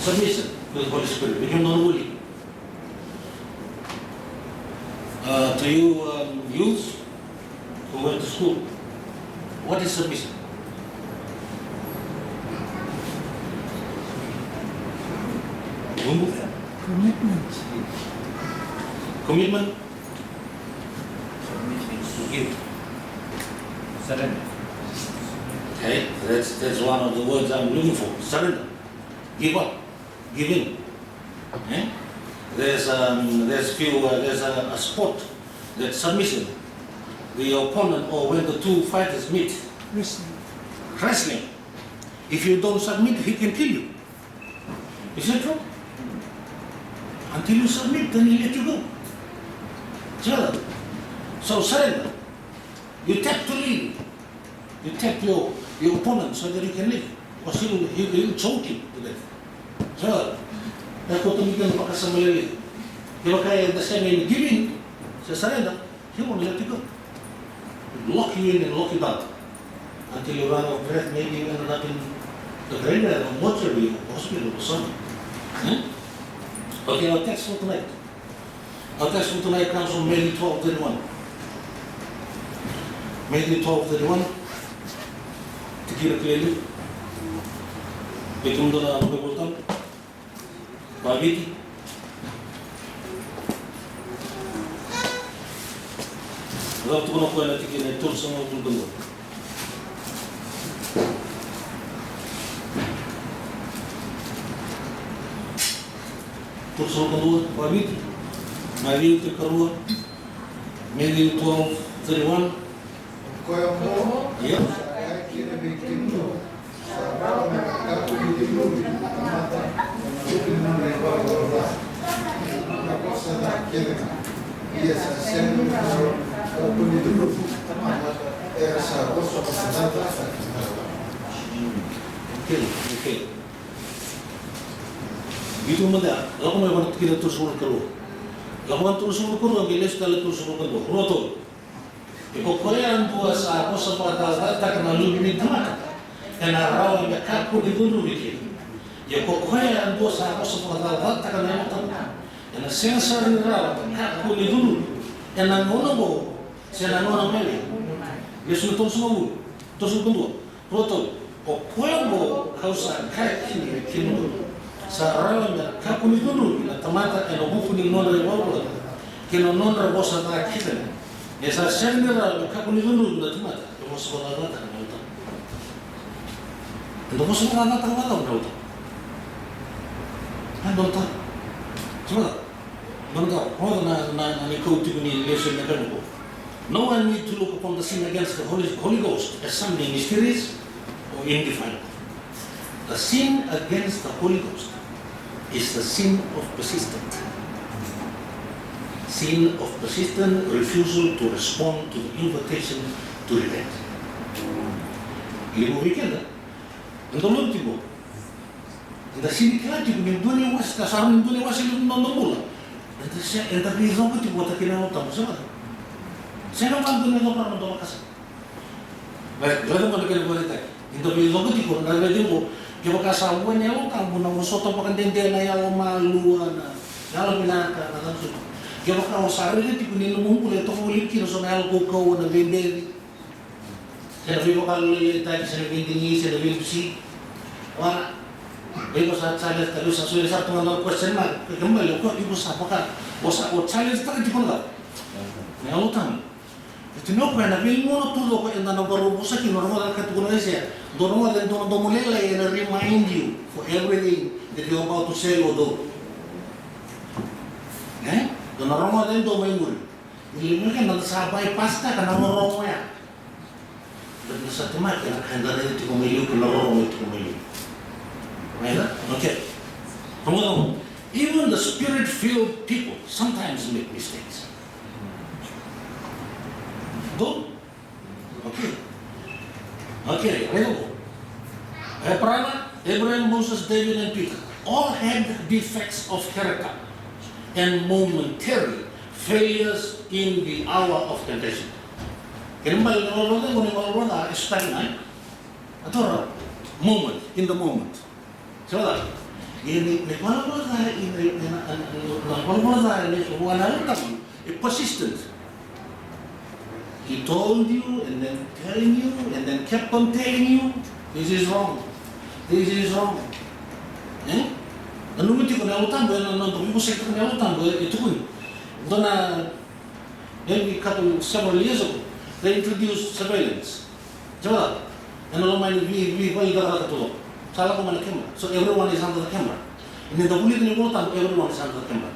submission to the Holy Spirit. Bigyan mo ng huli. To you youths who went to school, what is submission? Commitment. Commitment? To give. Surrender. Okay, that's one of the words I'm looking for. Surrender. Give up. Give in. Okay? There's a sport that submission. The opponent or when the two fighters meet, Wrestling. wrestling. If you don't submit, he can kill you. Is that true? Until you submit, then he let you go. So surrender. You tap to leave. You tap your opponent so that you can live. Because he'll choke you to death. So, that's what we can focus on. If you understand in giving, so surrender, he won't let you go. He'll lock you in and lock you down. Until you run out of breath, maybe you end up in the graveyard or mortuary or hospital or something. Okay, our text for tonight. Our text for tonight comes from Matthew 12:31. Matthew 12:31. Tikira clearly. Betul na ano bebutan? Babiti. Agora tu não pode aqui na todos são outro do mundo. Todos são do mundo. Babiti. Maria te carua. Matthew 12:31. Yeah. Okay. Gitu manda. Ako may wanat kita terus suruh keluar. Lakukan terus suruh keluar. Bilas kali terus suruh keluar. Roto. Iko korean tua sa ako sa pagkakata na lumini tamaka. Kena raw yang kaku di dulu bikin. Ya kokoya ando sa ako sa pagkakata na tamaka. Kena sensor ni raw kaku di dulu. Kena ngono mo. Siya ngono meli. Yesu terus suruh. Terus keluar. Roto. Kokoya mo kausa kaki ni kinu. Sa raw yang kaku di dulu. Na tamaka kena buku ni nona rewawa. Kena nona bosa na kita. Esa sendera kaku ni dulu na tamaka. Mo sa pagkakata na tamaka. Ando mo sa pagkakata na tamaka. Ando ta. Coba. Bangga. Oh na ni kauti ni lesson na kanu. No one need to look upon the sin against the Holy Ghost as something mysterious or indefinable. The sin against the Holy Ghost is the sin of persistent. Sin of persistent refusal to respond to the invitation to repent. Limu weekend, ando tibo. Da sini kila tibo ni dunia was kasarun dunia was ilu nomula. Enta siya enta bizo ko tibo ta kina utam sama. Saya kan dunia no para ndo makasa. Baik, lalu kalau kita boleh tak, itu bizo ko tibo na lagi mo. Kaya kasama niya mo kampo na usoto pa kandende na yaw maluwa na. Yalo pinaka na tanso. Kaya ka usari ni tibo ni lumungkul ito ko ulit kino so na yalo ko na venderi. Kaya bibo ka tayo sa vendingi sa vendisi. Wala. Ibu saat challenge tadi sesuai satu dengan question mark kembali kok ibu siapa bosa o challenge tak di mana ya utang itu no pernah bilmo tu lo ko enda no baru bosa ki normal ka tu Indonesia dorong ada don mulela and remind you for everything that you about to say or do don normal ada do memori ini kan ada sabai pasta kan normal ya dan satu mak ya kan dari itu komelu ke normal itu komelu. Okay. Even the spirit-filled people sometimes make mistakes. Don't. Okay, real. Abraham, Moses, David, and Peter all had defects of character and momentary failures in the hour of temptation. Kembali orang stagnant atau moment in the moment. So persistent. He told you and then telling you and then kept on telling you, this is wrong. This is wrong. Eh? Anumiti ko na utambo, ibu sektor na utambo, itu pun. Dona, maybe several years ago, they introduced surveillance. Coba, and all my we got to salah ko mana camera. So everyone is under the camera. Ini dah boleh ni utambo, everyone is under the camera.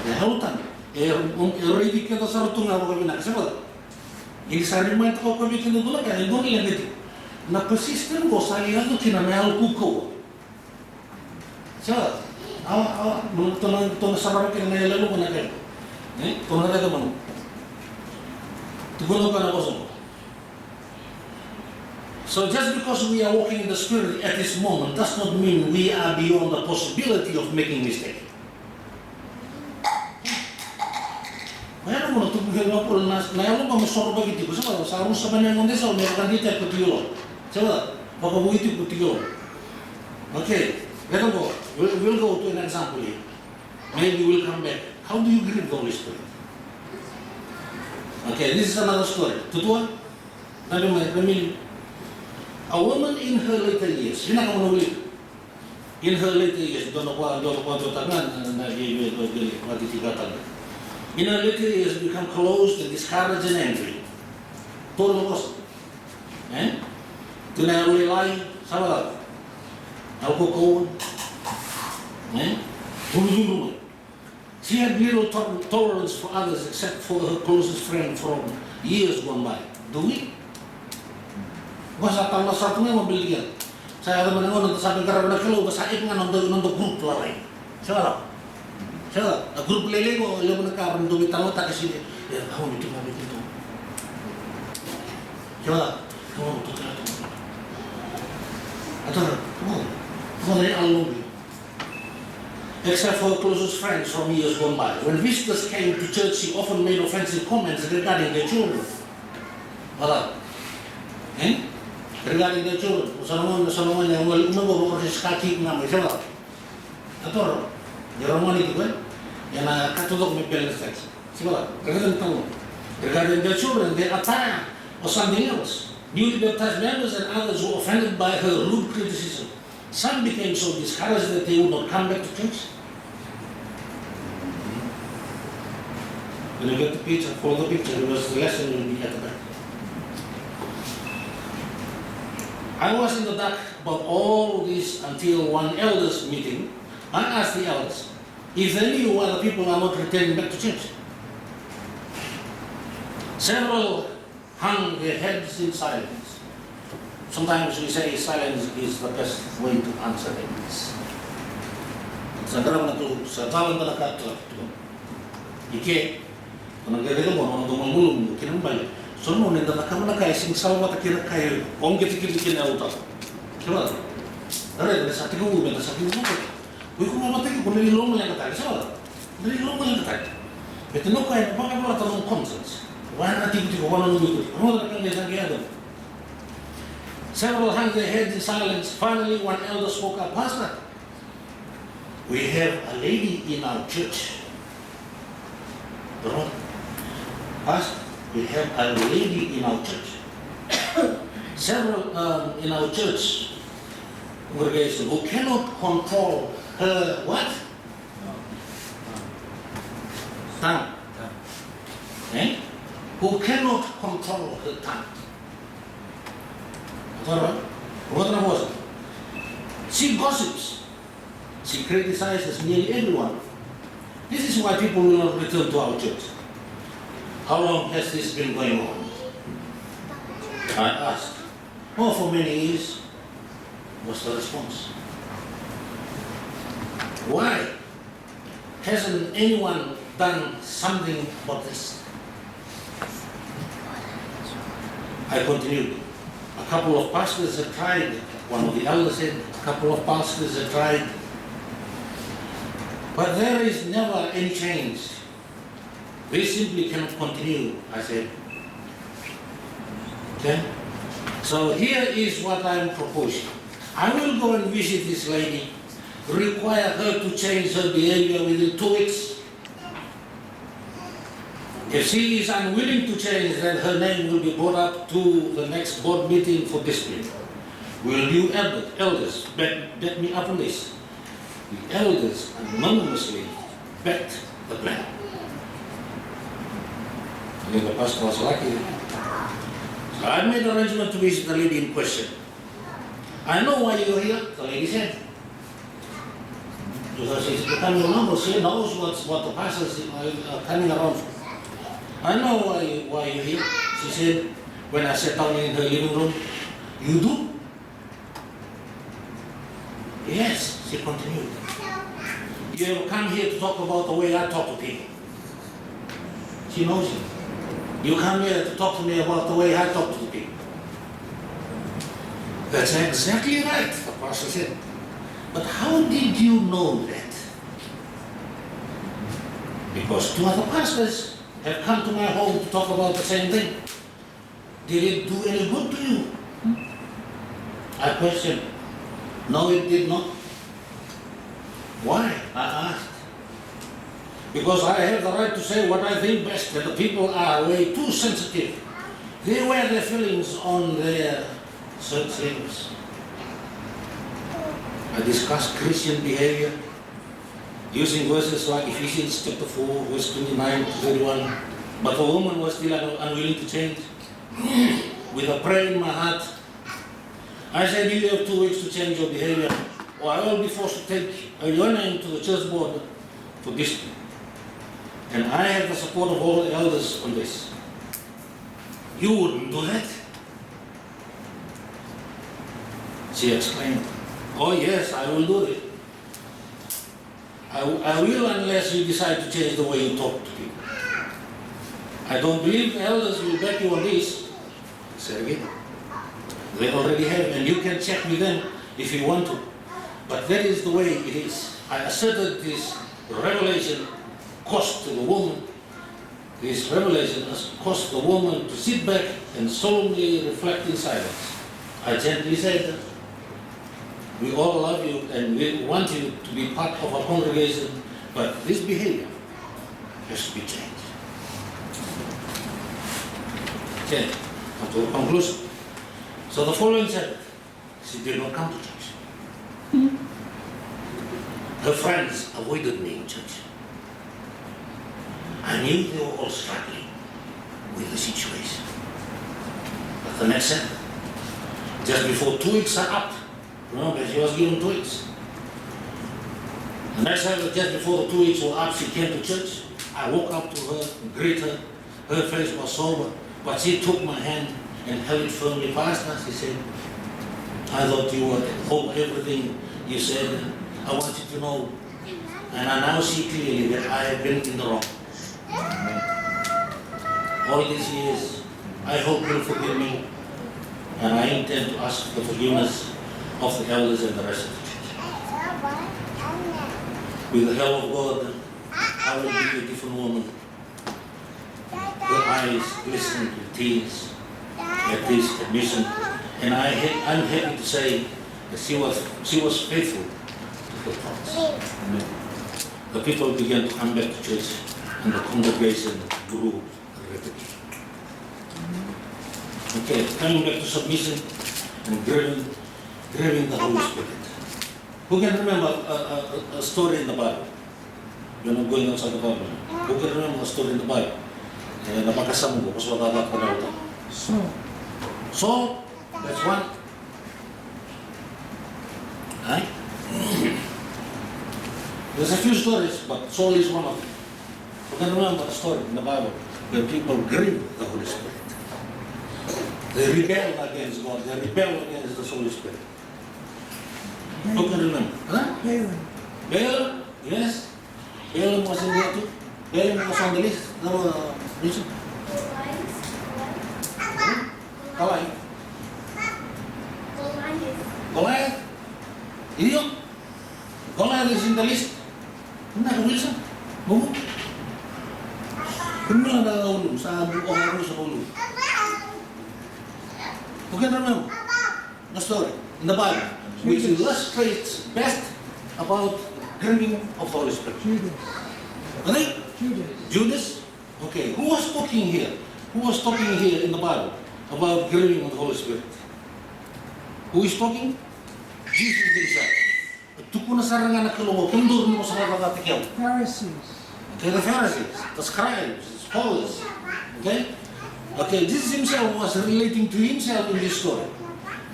Ya utambo. Already kita sarung tunga ko bina, coba. Ini sari main ko bikin dulu kan, itu ni lagi. Na persistent ko salihan tu kina mel kuko. Coba, awak tolong sabar kena lalu mana kan? Tolong ada mana? Tunggu apa nak kosong? So just because we are walking in the Spirit at this moment does not mean we are beyond the possibility of making mistake. Kaya mo tu bukan apa nas, na yang lo masuk bagi tu, sebab seharusnya sebenarnya orang desa orang akan dia ketiulo, sebab bapa bu itu ketiulo. Okay, let us go. We'll go to an example here. Maybe we'll come back. How do you grieve the Holy Spirit? Okay, this is another story. Tutua, a woman in her later years, in her later years, in her later years, become closed and discouraged and angry. Total loss. Tuna uli lai, sabar. Alcohol. She had little tolerance for others except for her closest friend from years gone by. Do we? Masa tambah satunya mobil dia. Saya ada mendengar untuk sampai karena kalau bahasa itu kan untuk grup lalai. Siapa? A grup lele ko le menakar untuk tahu tak kesini. Ya kamu itu kami itu. Siapa? Kamu itu kan. Atau kamu dari alumni. Except for closest friends from years gone by. When visitors came to church, she often made offensive comments regarding their children. Voilà. Regarding their children. Solomon yang umur proses kaki nama siapa? Atau Jerman itu kan? Yang nak katutok mempelai seks. Siapa? Regarding tahu. Regarding their children, their attire or something else. Newly baptized members and others were offended by her rude criticism. Some became so discouraged that they would not come back to church. When you get the picture, follow the picture, because the lesson will be at the back. I was in the dark about all this until one elders meeting. I asked the elders if they knew why the people are not returning back to church. Several hung their heads in silence. Sometimes we say silence is the best way to answer things. Sekarang itu sekarang telah kata tu. Ike, kalau kita mau orang tu mengulung, kita balik. Soalnya orang dah nak mana kaya sing salwa tak kira kaya. Orang kita kira auto. Coba. Ada satu guru, ada satu guru. Kau mau mati kau dari lomba yang kata, siapa? Dari lomba yang kata. Betul no kaya, apa orang tahu consensus. Wana tiba-tiba wana nunggu. Orang nak kaya lagi ada. Several hung their heads in silence. Finally, one elder spoke up, Pastor, we have a lady in our church. Pastor, we have a lady in our church. Several in our church congregation who cannot control her what? Tongue. Who cannot control her tongue. What was it? She gossips. She criticizes nearly everyone. This is why people will not return to our church. How long has this been going on? I asked. Oh, for many years, was the response. Why hasn't anyone done something about this? I continued. A couple of pastors have tried. One of the elders said, a couple of pastors have tried. But there is never any change. We simply cannot continue, I said. Okay? So here is what I'm proposing. I will go and visit this lady, require her to change her behavior within 2 weeks. If she is unwilling to change, then her name will be brought up to the next board meeting for discipline. Will you elders back me up on this? The elders anonymously backed the plan. And the pastor was lucky. So I made an arrangement to visit the lady in question. I know why you're here, the lady said. Because she's becoming a number, she knows what the pastors are coming around. I know why you're here. She said, when I sat down in her living room, you do? Yes, she continued. You have come here to talk about the way I talk to people. She knows it. You come here to talk to me about the way I talk to the people. That's exactly right, the pastor said. But how did you know that? Because 2 other pastors have come to my home to talk about the same thing. Did it do any good to you? I questioned. No, it did not. Why? I asked. Because I have the right to say what I think best, and the people are way too sensitive. They wear their feelings on their sleeves. I discussed Christian behavior using verses like Ephesians chapter 4, verse 29 to 31. But the woman was still unwilling to change. With a prayer in my heart, I said, you have 2 weeks to change your behavior, or I will be forced to take your name to the church board for discipline. And I have the support of all the elders on this. You wouldn't do that? She exclaimed, oh yes, I will do it. I will unless you decide to change the way you talk to people. I don't believe the elders will back you on this. Say again. They already have, and you can check with them if you want to. But that is the way it is. I asserted this revelation cost to the woman. This revelation has caused the woman to sit back and solemnly reflect in silence. I gently said, we all love you and we want you to be part of our congregation, but this behavior has to be changed. Okay, come to a conclusion. So the following Sabbath, she did not come to church. Her friends avoided me in church. I knew they were all struggling with the situation. But the next Sabbath, just before 2 weeks are up, remember she was given 2 weeks. The next Sabbath, just before the 2 weeks were up, she came to church. I walked up to her and greeted her. Her face was sober, but she took my hand and held it firmly. Pastor, she said, I thought you would hold everything you said. I want you to know, and I now see clearly that I have been in the wrong. All these years, I hope you'll forgive me, and I intend to ask the forgiveness of the elders and the rest of the church. With the help of God, I will be a different woman. Her eyes glistened with tears at this admission, and I'm happy to say that she was faithful to her promise. The people began to come back to church, and the congregation grew rapidly. Okay, coming back to submission and grabbing the Holy Spirit. Who can remember a story in the Bible? You're not going outside the Bible. Who can remember a story in the Bible? Napakasama ko, kasi watatat ka na ito. So, that's one. Right? There's a few stories, but Saul is one of them. You can remember a story in the Bible where people grieve the Holy Spirit. They rebel against God. They rebel against the Holy Spirit. Who can remember? Huh? Balaam? Yes. Balaam was in there too. Balaam was on the list. No, Richard? Goliath. Goliath? Idiot? Goliath is in the list. Hindi, Wilson. Bumo. Kung lang nakakaulo sa buong araw sa ulo. Who can remember the story in the Bible? which Judas. illustrates best about grieving of the Holy Spirit. Judas. Right? Judas. Judas? Okay, who was talking here? Who was talking here in the Bible about grieving of the Holy Spirit? Who is talking? Jesus himself. Tukuna sarangan na kalungo, kundur mo sa mga katikiyaw. Pharisees. Okay, the Pharisees, the scribes, the scholars. Okay? Okay, Jesus himself was relating to himself in this story.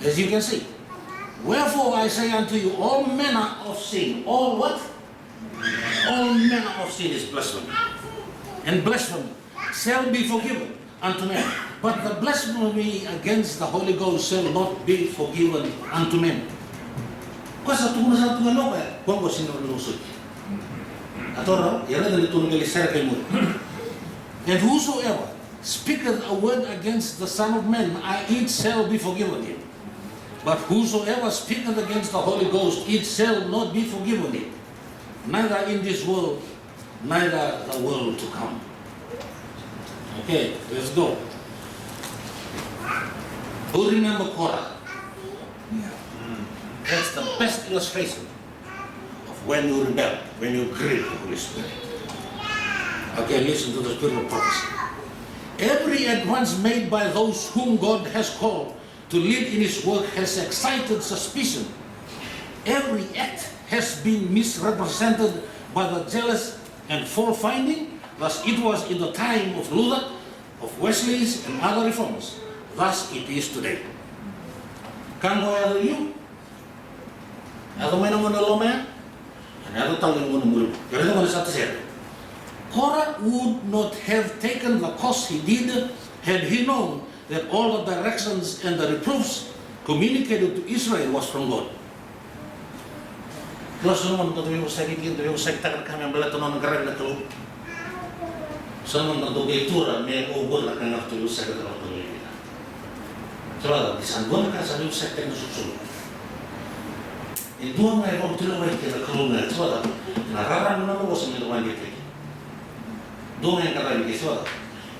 As you can see. Wherefore I say unto you, all manner of sin. All what? All manner of sin is blasphemy. And blasphemy shall be forgiven unto men. But the blasphemy against the Holy Ghost shall not be forgiven unto men. Kasi tungkol sa tungan lo kaya, kung ko sinulusot. Atoro, yan na dito nung galisar kay mo. And whosoever speaketh a word against the Son of Man, it shall be forgiven him. But whosoever speaketh against the Holy Ghost, it shall not be forgiven him. Neither in this world, neither the world to come. Okay, let's go. Who remember Korah? Yeah. That's the best illustration of when you rebel, when you grieve the Holy Spirit. Okay, listen to the spirit of prophecy. Every advance made by those whom God has called to lead in His work has excited suspicion. Every act has been misrepresented by the jealous and fault-finding. Thus it was in the time of Luther, of Wesley's and other reformers. Thus it is today. Kan go are you? Ako may naman naloma, and ako tawin mo na mulu. Pero naman sa atin. Korah would not have taken the course he did had he known that all the directions and the reproofs communicated to Israel was from God. Kalau naman tuloy mo sa kikin, tuloy mo sa kita kami ang balato ng nagkarag na tulog. So naman nagdugay tura, may ubod na kang tuloy sa kita ng tuloy. So, isang buwan ka sa sa kita ng susunod. Dua nga yung tulungan kita kalungan. So, nararamdaman naman ko sa mga dumaan dito. Dua nga yung karami kita.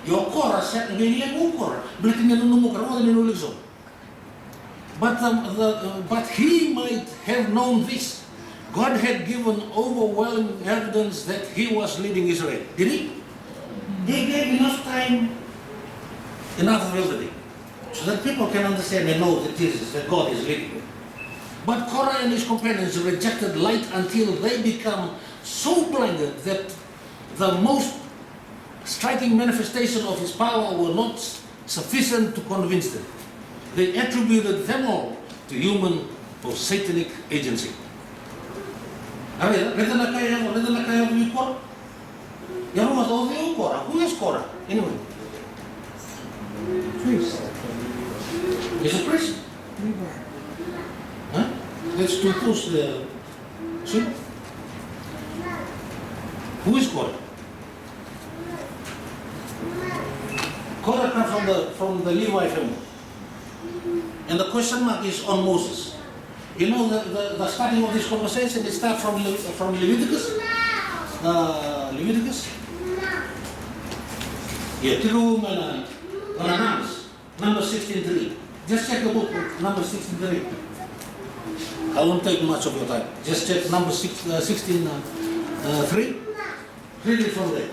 Yung Korah, ganyan yung Korah. Balikin niya nung mukha, ano ninulig so. But he might have known this. God had given overwhelming evidence that he was leading Israel. Did he? He gave enough time, enough of everything, so that people can understand and know that Jesus, that God is leading. But Korah and his companions rejected light until they become so blinded that the most striking manifestation of his power were not sufficient to convince them. They attributed them all to human or satanic agency. Reda na kaya yung Korah? Yan mo matawag yung Korah. Who is Korah? Anyway. Priest. He's a priest. Levi. Huh? That's too close to the... See? Who is Korah? Korah comes from the Levi family. And the question mark is on Moses. You know, the starting of this conversation, it starts from Leviticus. Leviticus? Yeah, through Numbers 16:3. Just check the book, Numbers 16:3. I won't take much of your time. Just check Numbers 16:3. Read it from there.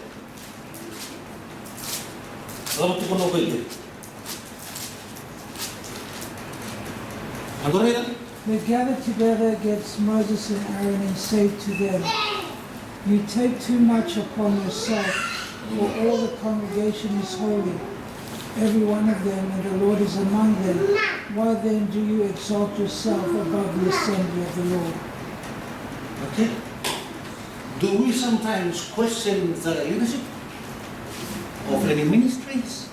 Lalu tu pun obey. Ang gawin natin? They gathered together against Moses and Aaron and said to them, You take too much upon yourself, for all the congregation is holy, every one of them, and the Lord is among them. Why then do you exalt yourself above the assembly of the Lord? Okay. Do we sometimes question the leadership of any ministries?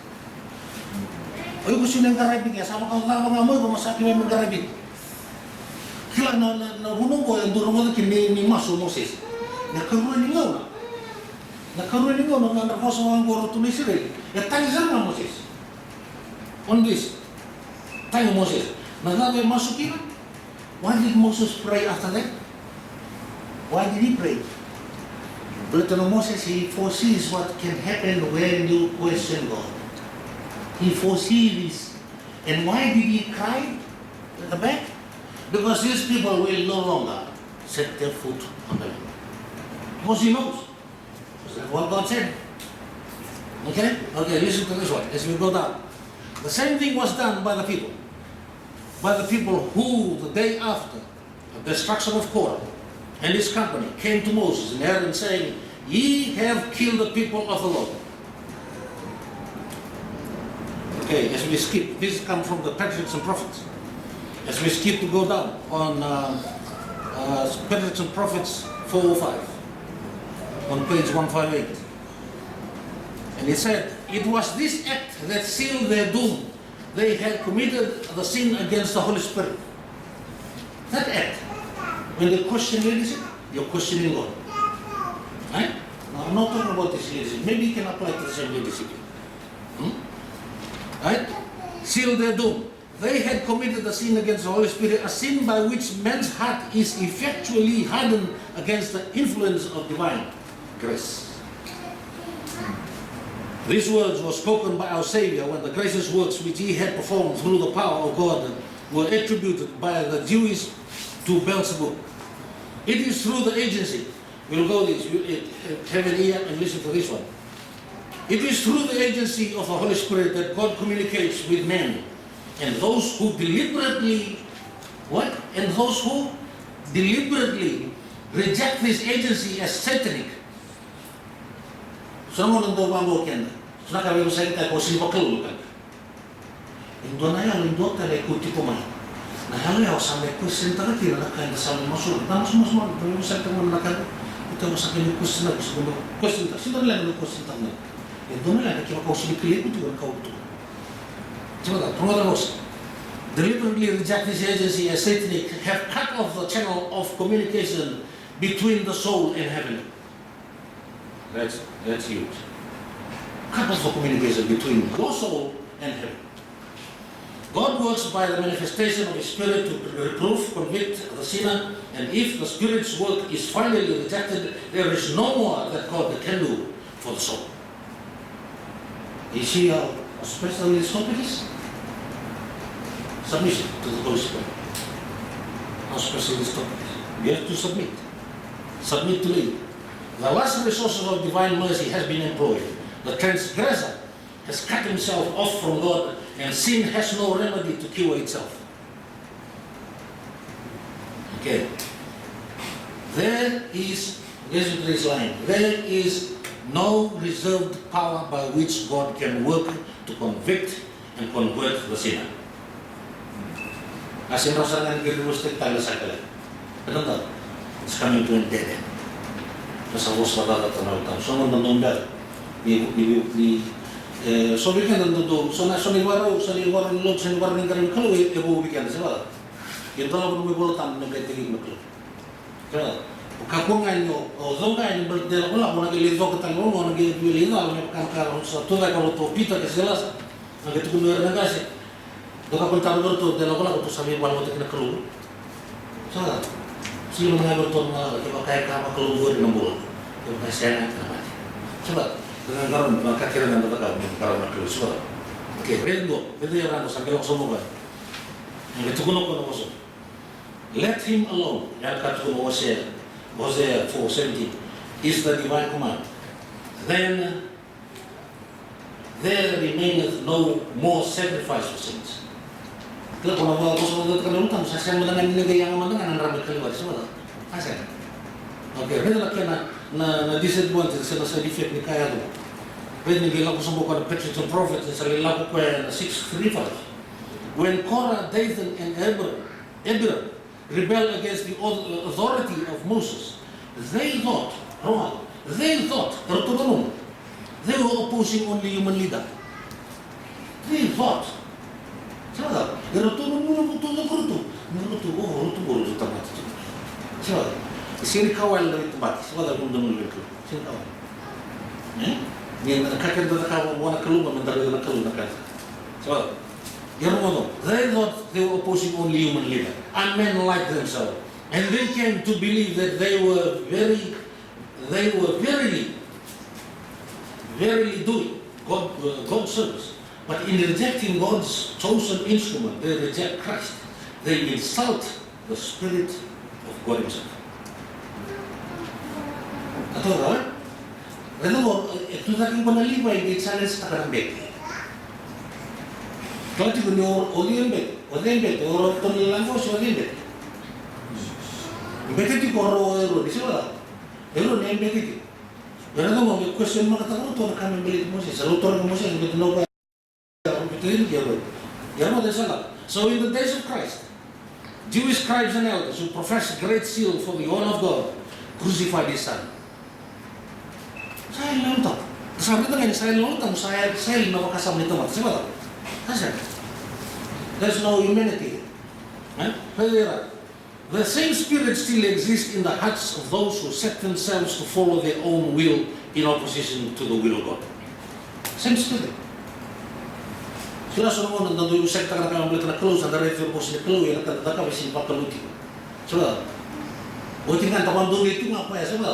O yung gusto niyang garabig niya, sama kang nga mo, masaki mo yung garabig. Kila na hunong ko, ang durong ko ni Maso Moses. Nakaruan ningaw na nakosa mga goro to Israel. Tayo nga Moses. On this, tayo Moses. Nagagay masukin. Why did Moses pray after that? Why did he pray? But Moses, he foresees what can happen when you question God. He foresees this. And why did he cry at the back? Because these people will no longer set their foot on the land. Because he knows. That's what God said. Okay? Okay, listen to this one as we go down. The same thing was done by the people. By the people who, the day after the destruction of Korah and his company, came to Moses and Aaron saying, "Ye have killed the people of the Lord." Okay, as we skip, this comes from the Patriarchs and Prophets. As we skip to go down on Patriarchs and Prophets 405, on page 158. And it said, "It was this act that sealed their doom. They had committed the sin against the Holy Spirit." That act, when they question leadership, you're questioning God. Right? Now, I'm not talking about this leadership. Maybe you can apply to the same leadership. Right? Seal their doom. They had committed a sin against the Holy Spirit, a sin by which man's heart is effectually hardened against the influence of divine grace. These words were spoken by our Savior when the gracious works which he had performed through the power of God were attributed by the Jews to Beelzebub. It is through the agency. We'll go this, have an ear and listen to this one. It is through the agency of the Holy Spirit that God communicates with men. And those who deliberately, what? And those who deliberately reject this agency as satanic. Someone in the one weekend, so I will say that was in Bakal. In Donaya, in Doctor, I could tip on. Na hali ako sa may question talaga na kaya sa mga masul. Tapos mas mo, yung sa tawon na kan, ito sa kanya question na gusto mo. Question ta, sino lang yung question ta na. Doon na lang kaya ko sinikili ko tuon ka uto. Diba? Promodos deliberately reject this agency as satanic, have cut off the channel of communication between the soul and heaven. That's huge. Cut off the communication between your soul and heaven. God works by the manifestation of His Spirit to reprove, convict the sinner, and if the Spirit's work is finally rejected, there is no more that God can do for the soul. You see how special this topic is? Submission to the Holy Spirit. How special this topic is. You have to submit. Submit to lead. The last resources of divine mercy has been employed. The transgressor has cut himself off from God, and sin has no remedy to cure itself. Okay. There is, listen to this line, there is no reserved power by which God can work to convict and convert the sinner. As in Rosangan Girulustik Talasakala. It's coming to an dead end. Nasa was matatanaw tayo. So, nung nandundan, so we can do so na so ni waro ng loob sa waro ng karon kalo e bubigyan sa wala. Yung tawag mo bulutan ng gating ng kalo. Kaya kapungan nyo o zonga ni berdela wala mo nagilito ka tanong mo nagilito ang karon sa tuwa ka to pita ka selas. Ang ito ko meron na kasi. Do ka punta ro to dela wala ko to sabi wala mo tek na kalo. Sa sino mga berton na kaya ka makalo ng bulo. Yung kasi na naman. Sabat dengan karon makakiran ng tatag ng karon na kluso. Okay, rendo, yung rando sa galok sumugan. Ang tukuno ko na so. Let him alone. Yan katukuno Hosea 4:17 is the divine command. Then there remaineth no more sacrifice for sins. Kaya kung mga kasunod ka nalutan, sasyan mo na nga nilagay ang mga ang ramit kaliwat. Sumala. Asyan. Okay, rendo na kaya na disadvantage sila sa defect ni kaya doon. Pwede nagila ko sa buka ng Patriarchs and Prophets sa lila ko kaya na 6:35. When Korah, Dathan, and Abiram rebelled against the authority of Moses, they thought, they were opposing only human leader. They thought, sabi sini kawal dari tempat, semua dalam dunia itu. Sini kawal. Ni kakek dah kawal, mana keluar, mana dah keluar nak. So, yang mana? They thought they were opposing only human leader, and men like themselves, and they came to believe that they were verily doing God's service. But in rejecting God's chosen instrument, they reject Christ. They insult the Spirit of God Himself. Atau apa? Kata mo, ito taking panalibay, di challenge na karambek. Kalau ti kunyo odiembet, oro tonilangko so odiembet. Bete ti koro ero di sila. Ero ne bete ti. Kaya mo may question mo kata ko to kami belit mo siya. Salutor mo siya, beto no ba? Beto yun kaya. Yan mo desala. So in the days of Christ, Jewish scribes and elders who professed great zeal for the honor of God crucified His Son. Saya lang to. Sabi ko ngayon, saya lang to. Saya na makasama nito. Sabi ko, kasi there's no humanity. The same Spirit still exists in the hearts of those who set themselves to follow their own will in opposition to the will of God. Same Spirit. Sila suno mo nandun yung sekta na kaya mabulit na close, ang director po sila close, yung nakataka may simpak kaluti. Sabi, buti nga, takang doon ito nga pa, sabi,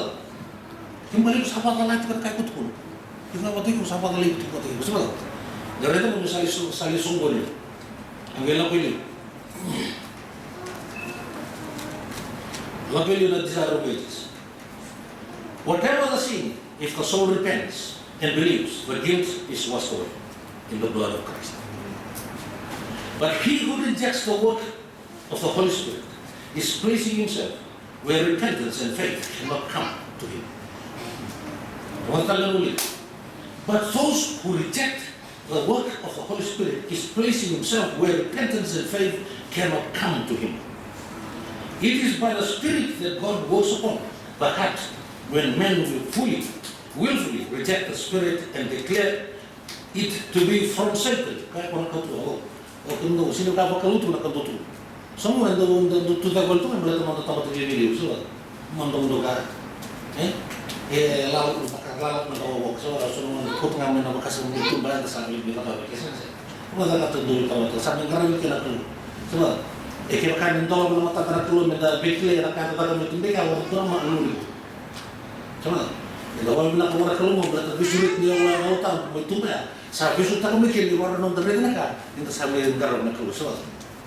kembali ko sa kapal na ito ka kaya kutukun. Yung nga pati ko sa kapal na ito ka kaya kutukun. Sabi, garito mo sa lisunggo niyo. Ang gila ko yun. Lapel yun na desire of wages. Whatever the sin, if the soul repents and believes, the guilt is washed away in the blood of Christ. But he who rejects the work of the Holy Spirit is placing himself where repentance and faith cannot come to him. But those who reject the work of the Holy Spirit is placing himself where repentance and faith cannot come to him. It is by the Spirit that God works upon the heart when men willfully reject the Spirit and declare it to be from Satan. Kaya kung nakatuwa, sino ka pa kaluto na kantuto? Semua yang tu tak boleh tu kan boleh teman teman tu jadi so, mandong ka, laut mandong so, semua kau ngamen nama kasih itu banyak sambil bila apa kisah saya. Kau dah kata dulu kalau sambil kerana kita tu, so, kita kan mentol belum mata kerana tu menda bekle nak kata kata mungkin beka waktu tu nama lulu, so, kalau bila kau orang kalau mau berarti visual dia orang tahu itu ber, saya visual tak mungkin di orang nonton mereka nak, itu sambil garam nak so.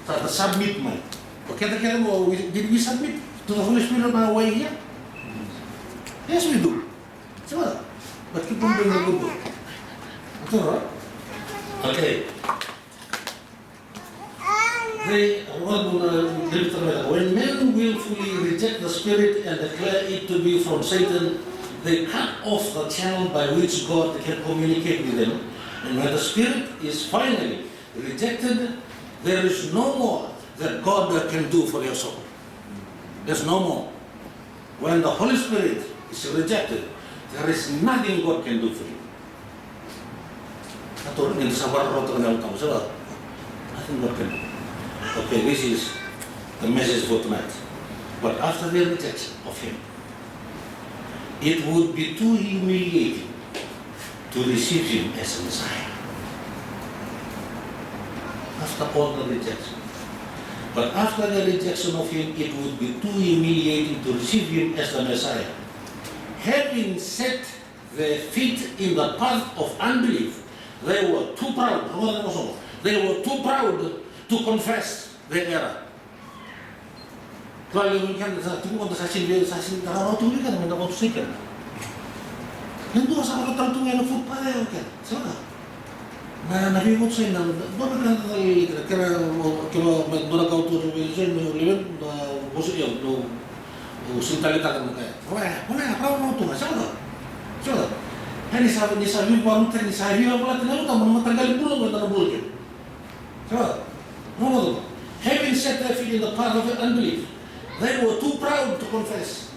To submit man. Okay, did we submit to the Holy Spirit by way here? Yes, we do. So, but keep on doing the good work. That's all right. Okay. When men willfully reject the Spirit and declare it to be from Satan, they cut off the channel by which God can communicate with them. And when the Spirit is finally rejected, there is no more that God can do for your soul. There's no more. When the Holy Spirit is rejected, there is nothing God can do for you. Nothing God can do. Okay, this is the message for tonight. But after the rejection of Him, it would be too humiliating to receive Him as a Messiah. After all the rejection. But after the rejection of Him, it would be too humiliating to receive Him as the Messiah. Having set their feet in the path of unbelief, they were too proud. They were too proud to confess their error. Kalau kan tunggu untuk saksi kalau tu kan mendapat usikan. Nentu asal kata tu yang food pada kan. Siapa? Na nabibot sa ina, doon ka kaya doon ka utur sa ina, liwan, buso yun, sintalita ka na kaya. Wala, parang ito nga, siya. Ni sabi parang ni sabi pala tinalo ka, matanggalin bulong ka na bulong yun. Siya, no. Having set their feet in the path of unbelief, they were too proud to confess.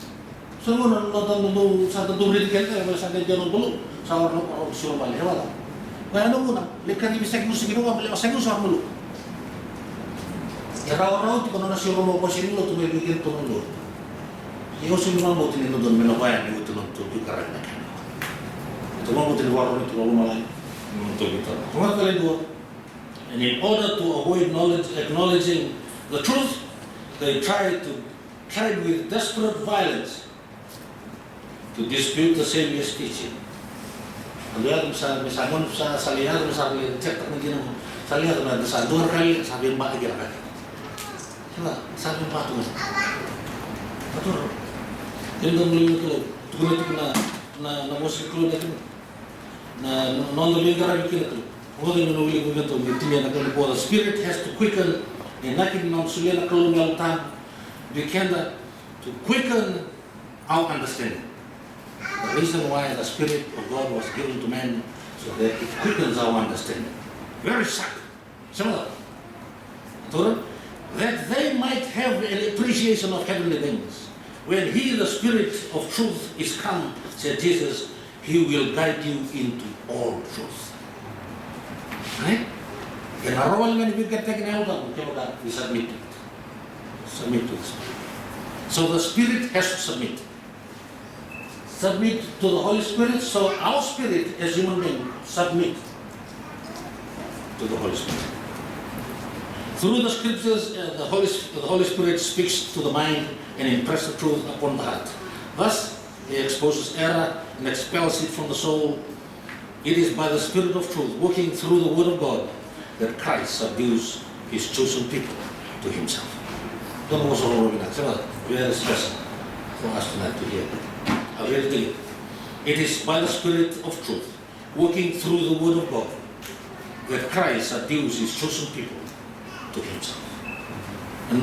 So, sa tatulid ka, sa ganyan ng bulong, sa orang suruh balik, wala. Kaya ano muna, likan ibig sabihin mo sa ginawa, balik sa iyo sa mulo. Raw-raw, di ko na nasyuro mo ko sinulo, tumibigin tumulo. Iyo sinulo mo, tinino doon, minabayan, iyo tinunod, yung karang na kanya. Ito mo, tiniwaro nito, lumalay. Tumatali doon. And in order to avoid acknowledging the truth, they tried with desperate violence to dispute the Savior's teaching. Lihat misalnya sa salihan misalnya cek tak mungkin salihan ada sa dua kali sabi mbak lagi kan. Nah, sabi ng patungan. Paturo. Yan daw muli ko. Tugon ito na musik ko na ito. Na non-living garag ko na ito. Huwag yung nanuli ko ganito. The Spirit has to quicken. And nakin non sulia na kalong yaltan. We can to quicken our understanding. The reason why the Spirit of God was given to man so that it quickens our understanding. Very sad. Similar. That they might have an appreciation of heavenly things. When He, the Spirit of truth, is come, said Jesus, He will guide you into all truth. Right? And our role when we get taken out of we submit to it. Submit to the Spirit. So the Spirit has to submit. Submit to the Holy Spirit, so our spirit as human beings submit to the Holy Spirit. Through the scriptures, the Holy Spirit speaks to the mind and impresses the truth upon the heart. Thus, He exposes error and expels it from the soul. It is by the Spirit of truth, working through the Word of God, that Christ subdues His chosen people to Himself. Don't most all very special for us tonight to hear. I really believe it is by the Spirit of truth, working through the Word of God, that Christ subdues His chosen people to Himself. And